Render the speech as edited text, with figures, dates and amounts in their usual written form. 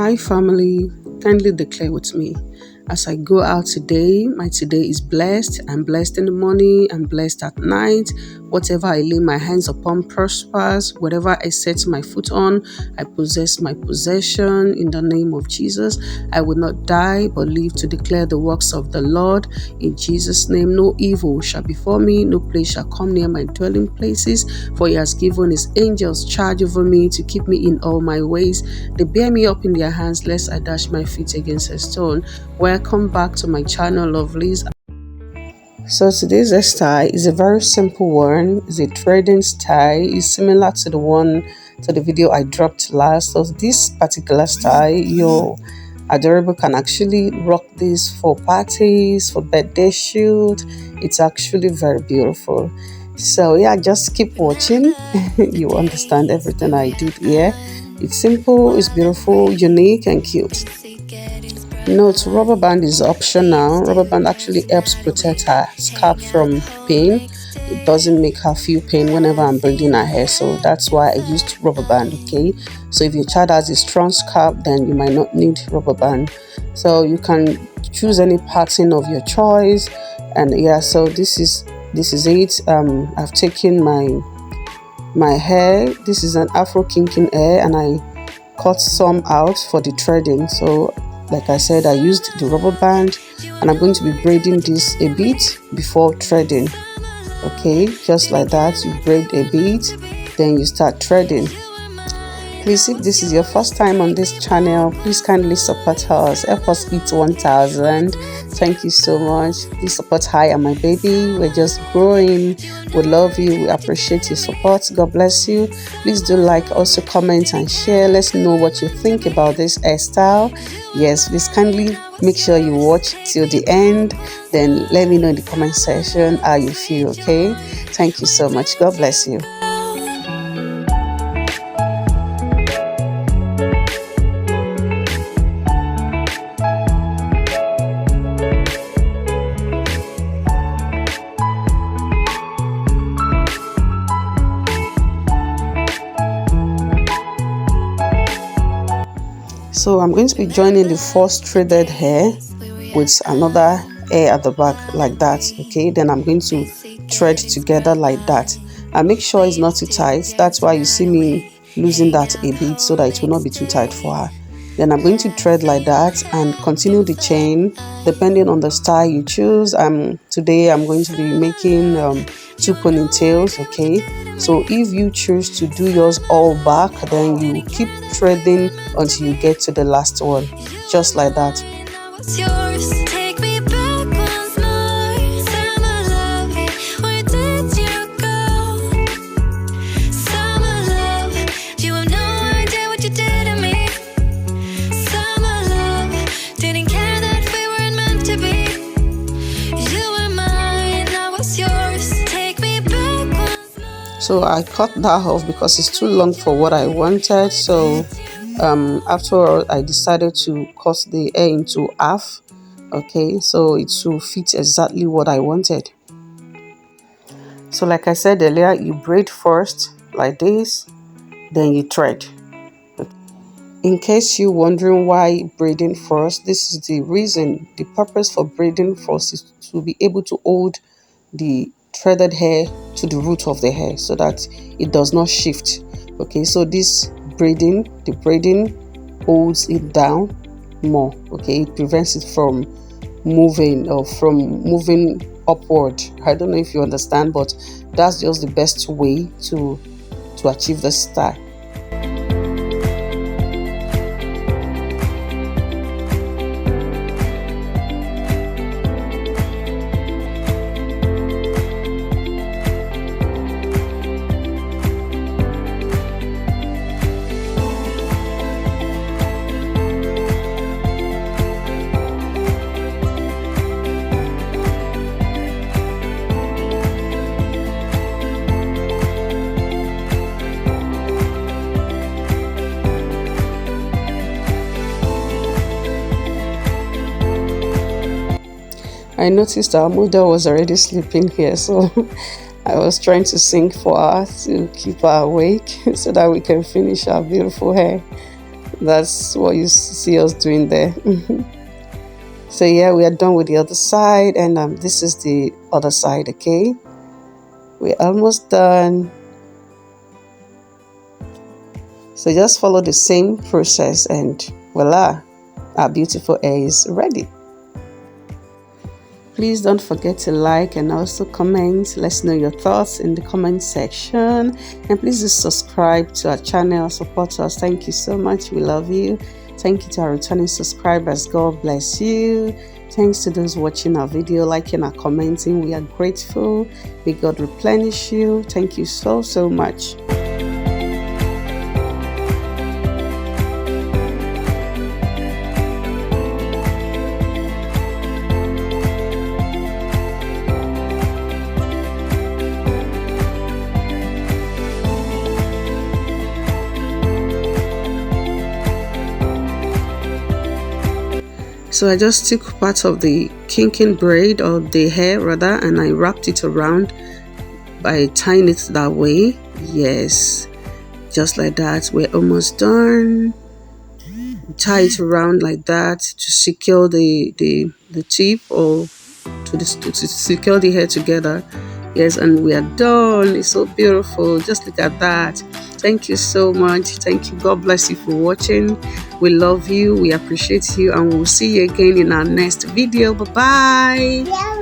Hi, family. Kindly declare with me. As I go out today, my today is blessed. I'm blessed in the morning. I'm blessed at night. Whatever I lay my hands upon prospers. Whatever I set my foot on, I possess my possession in the name of Jesus. I will not die, but live to declare the works of the Lord. In Jesus' name, no evil shall befall me. No place shall come near my dwelling places. For he has given his angels charge over me to keep me in all my ways. They bear me up in their hands, lest I dash my feet against a stone. Welcome back to my channel, lovelies. So today's hairstyle is a very simple one. It's a threading style. It's similar to the video I dropped last. So this particular style, your adorable can actually rock this for parties, for birthday shoot. It's actually very beautiful. So yeah, just keep watching. You understand everything I did here. It's simple, it's beautiful, unique, and cute. Note, rubber band is optional. Rubber band actually helps protect her scalp from pain. It doesn't make her feel pain whenever I'm braiding her hair, so that's why I used rubber band. Okay, so if your child has a strong scalp, then you might not need rubber band. So you can choose any pattern of your choice. And yeah, so this is it. I've taken my hair. This is an afro kinking hair, and I cut some out for the threading. So like I said, I used the rubber band, and I'm going to be braiding this a bit before threading. Okay, just like that, you braid a bit, then you start threading. Please, if this is your first time on this channel, please kindly support us. Help us hit 1,000. Thank you so much. Please support Hi and my baby. We're just growing. We love you. We appreciate your support. God bless you. Please do like, also comment and share. Let's know what you think about this hairstyle. Yes, please kindly make sure you watch till the end. Then let me know in the comment section how you feel. Okay. Thank you so much. God bless you. So I'm going to be joining the first threaded hair with another hair at the back like that. Okay, then I'm going to thread together like that, and make sure it's not too tight. That's why you see me losing that a bit, so that it will not be too tight for her. Then I'm going to thread like that and continue the chain depending on the style you choose. Today I'm going to be making 2 ponytails. Okay, so if you choose to do yours all back, then you keep threading until you get to the last one, just like that. So I cut that off because it's too long for what I wanted. So after all, I decided to cut the hair into half. Okay, so it will fit exactly what I wanted. So like I said earlier, you braid first like this, then you thread. In case you're wondering why braiding first, this is the reason. The purpose for braiding first is to be able to hold the threaded hair to the root of the hair so that it does not shift. Okay, so the braiding holds it down more. Okay, it prevents it from moving or from moving upward. I don't know if you understand, but that's just the best way to achieve the style. I noticed our model was already sleeping here, so I was trying to sing for her to keep her awake so that we can finish our beautiful hair. That's what you see us doing there. So yeah, we are done with the other side, and this is the other side. Okay, we're almost done. So just follow the same process, and voila, our beautiful hair is ready. Please don't forget to like and also comment. Let's know your thoughts in the comment section. And please just subscribe to our channel, support us. Thank you so much. We love you. Thank you to our returning subscribers. God bless you. Thanks to those watching our video, liking and commenting. We are grateful. May God replenish you. Thank you so, so much. So I just took part of the kinking braid, or the hair rather, and I wrapped it around by tying it that way. Yes, just like that. We're almost done. Tie it around like that to secure the tip, or to secure the hair together. Yes, and we are done. It's so beautiful. Just look at that. Thank you so much. Thank you. God bless you for watching. We love you. We appreciate you, and we'll see you again in our next video. Bye bye.